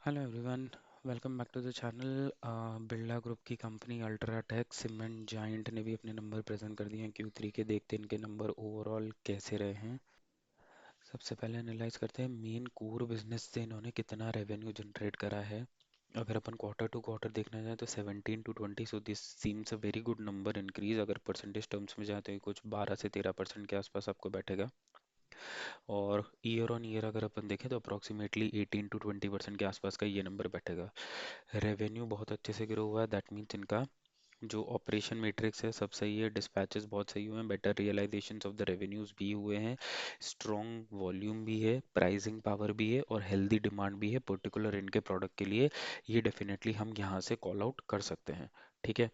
Hello everyone, welcome back to the channel. Birla group की company UltraTech cement giant ने भी अपने नंबर प्रेजेंट कर दिए हैं Q3 के। देखते हैं इनके नंबर ओवरऑल कैसे रहे हैं। सबसे पहले एनालाइज करते हैं मेन कोर बिजनेस से इन्होंने कितना रेवेन्यू जनरेट करा है। अगर अपन क्वार्टर टू क्वार्टर देखना जाए तो 17 to 20, so this seems a very good number increase. अगर परसेंटेज टर्म्स में जाए तो ये कुछ 12 से 13% के आसपास आपको बैठेगा। और ईयर ऑन ईयर अगर अपन देखें तो अप्रॉक्सीमेटली 18 to 20% के आसपास का ये नंबर बैठेगा। रेवेन्यू बहुत अच्छे से ग्रो हुआ है, दैट मीन्स इनका जो ऑपरेशन मैट्रिक्स है सब सही है, डिस्पैचेस बहुत सही हुए हैं, better realisations of the revenues भी हुए हैं, स्ट्रॉन्ग वॉल्यूम भी है, प्राइसिंग पावर भी है और हेल्दी डिमांड भी है पर्टिकुलर इनके प्रोडक्ट के लिए। ये डेफिनेटली हम यहाँ से कॉल आउट कर सकते हैं। ठीक है।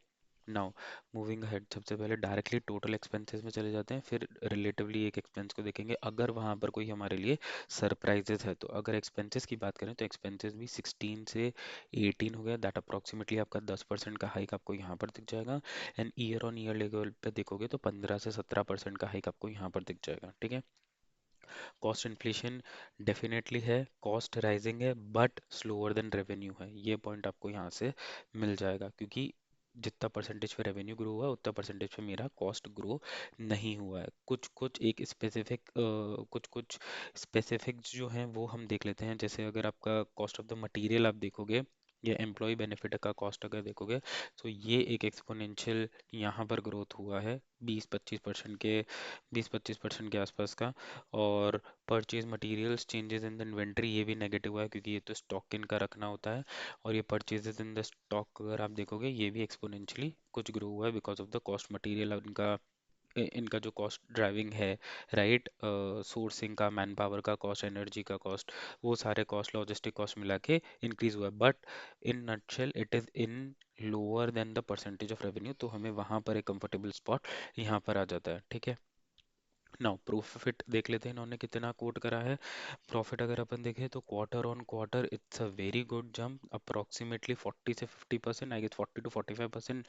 नाउ मूविंग अहेड, सबसे पहले डायरेक्टली टोटल एक्सपेंसेस में चले जाते हैं, फिर रिलेटिवली एक एक्सपेंस को देखेंगे अगर वहाँ पर कोई हमारे लिए सरप्राइजेस है। तो अगर एक्सपेंसेस की बात करें तो एक्सपेंसेस भी 16 से 18 हो गया, दैट अप्रोक्सीमेटली आपका 10% का हाइक आपको यहाँ पर दिख जाएगा। And year on year level पे देखोगे तो 15 से 17% का हाइक आपको यहाँ पर दिख जाएगा। ठीक है। कॉस्ट इन्फ्लेशन डेफिनेटली है, कॉस्ट राइजिंग है बट स्लोअर देन रेवेन्यू है, ये पॉइंट आपको यहाँ से मिल जाएगा, क्योंकि जितना परसेंटेज पे रेवेन्यू ग्रो हुआ है उतना परसेंटेज पे मेरा कॉस्ट ग्रो नहीं हुआ है। कुछ कुछ एक स्पेसिफिक कुछ कुछ स्पेसिफिक्स जो हैं वो हम देख लेते हैं। जैसे अगर आपका कॉस्ट ऑफ द मटेरियल आप देखोगे या एम्प्लॉय बेनिफिट का कॉस्ट अगर देखोगे तो ये एक एक्सपोनेंशियल यहाँ पर ग्रोथ हुआ है 20-25% के आसपास का। और purchase materials changes in the inventory ये भी नेगेटिव हुआ है, क्योंकि ये तो स्टॉक इनका रखना होता है। और ये परचेजेस इन द स्टॉक अगर आप देखोगे ये भी एक्सपोनेंशियली कुछ ग्रो हुआ है because of the cost material. इनका इनका जो कॉस्ट ड्राइविंग है, राइट, सोर्सिंग का, मैन पावर का कॉस्ट, एनर्जी का कॉस्ट, वो सारे कॉस्ट, लॉजिस्टिक कॉस्ट मिला के इंक्रीज हुआ है। But in nutshell it is in lower than the percentage of revenue, तो हमें वहां पर एक कंफर्टेबल स्पॉट यहाँ पर आ जाता है। ठीक है। नाउ प्रॉफिट देख लेते हैं इन्होंने कितना कोट करा है। प्रॉफिट अगर अपन देखें तो quarter on quarter it's a very good jump, approximately 40 से 50%, आई गेस 40 to 45%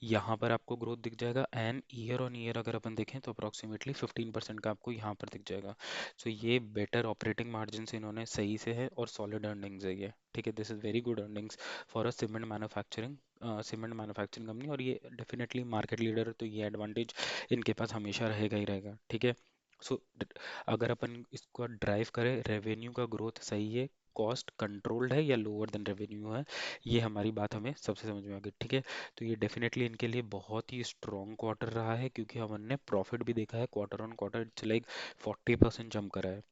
यहाँ पर आपको ग्रोथ दिख जाएगा। एंड ईयर ऑन ईयर अगर अपन देखें तो अप्रोक्सीमेटली 15% का आपको यहाँ पर दिख जाएगा। सो ये बेटर ऑपरेटिंग मार्जिन से इन्होंने सही से है और सॉलिड अर्निंग्स है ये। ठीक है, this is very good earnings for a cement manufacturing company. और ये डेफिनेटली मार्केट लीडर है, तो ये एडवांटेज इनके पास हमेशा रहेगा ही रहेगा। ठीक है। सो अगर अपन इसको ड्राइव करें, रेवेन्यू का ग्रोथ सही है, कॉस्ट कंट्रोल्ड है या लोअर देन रेवेन्यू है, ये हमारी बात हमें सबसे समझ में आ गई। ठीक है। तो ये डेफिनेटली इनके लिए बहुत ही स्ट्रॉन्ग क्वार्टर रहा है, क्योंकि हमने प्रॉफिट भी देखा है quarter on quarter it's like 40% jump करा है।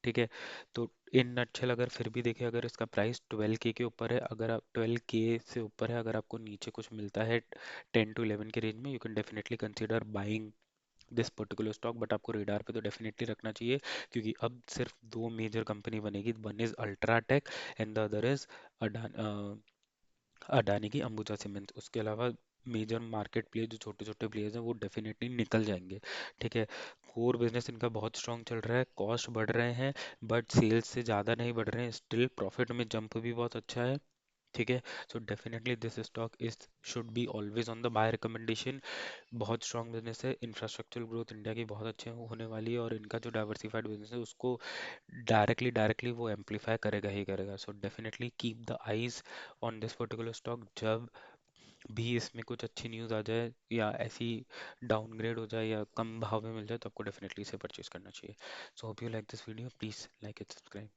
ठीक है। तो इन नटशेल अगर फिर भी देखें, अगर इसका प्राइस 12K के ऊपर है, अगर आप 12K से ऊपर है, अगर आपको नीचे कुछ मिलता है 10 to 11 के रेंज में, you can definitely consider buying this particular stock. But आपको रेडार पे तो डेफिनेटली रखना चाहिए, क्योंकि अब सिर्फ दो मेजर कंपनी बनेगी, one is UltraTech and the other is Adani की अंबुजा सीमेंट। उसके अलावा मेजर मार्केट प्लेयर जो छोटे छोटे प्लेयर्स हैं वो डेफिनेटली निकल जाएंगे। ठीक है। कोर बिजनेस इनका बहुत स्ट्रांग चल रहा है, कॉस्ट बढ़ रहे हैं बट सेल्स से ज़्यादा नहीं बढ़ रहे हैं, स्टिल प्रॉफिट में जंप भी बहुत अच्छा है। ठीक है। So definitely this stock is should be always on the by recommendation. बहुत स्ट्रांग बिजनेस है, इंफ्रास्ट्रक्चरल ग्रोथ इंडिया की बहुत अच्छे होने वाली है, और इनका जो डाइवर्सिफाइड बिजनेस है उसको डायरेक्टली डायरेक्टली वो एम्पलीफाई करेगा ही करेगा। So definitely keep the eyes on this particular stock. जब भी इसमें कुछ अच्छी न्यूज़ आ जाए या ऐसी डाउनग्रेड हो जाए या कम भाव में मिल जाए तो आपको डेफिनेटली इसे परचेज करना चाहिए। So hope you like this video, please like it, subscribe.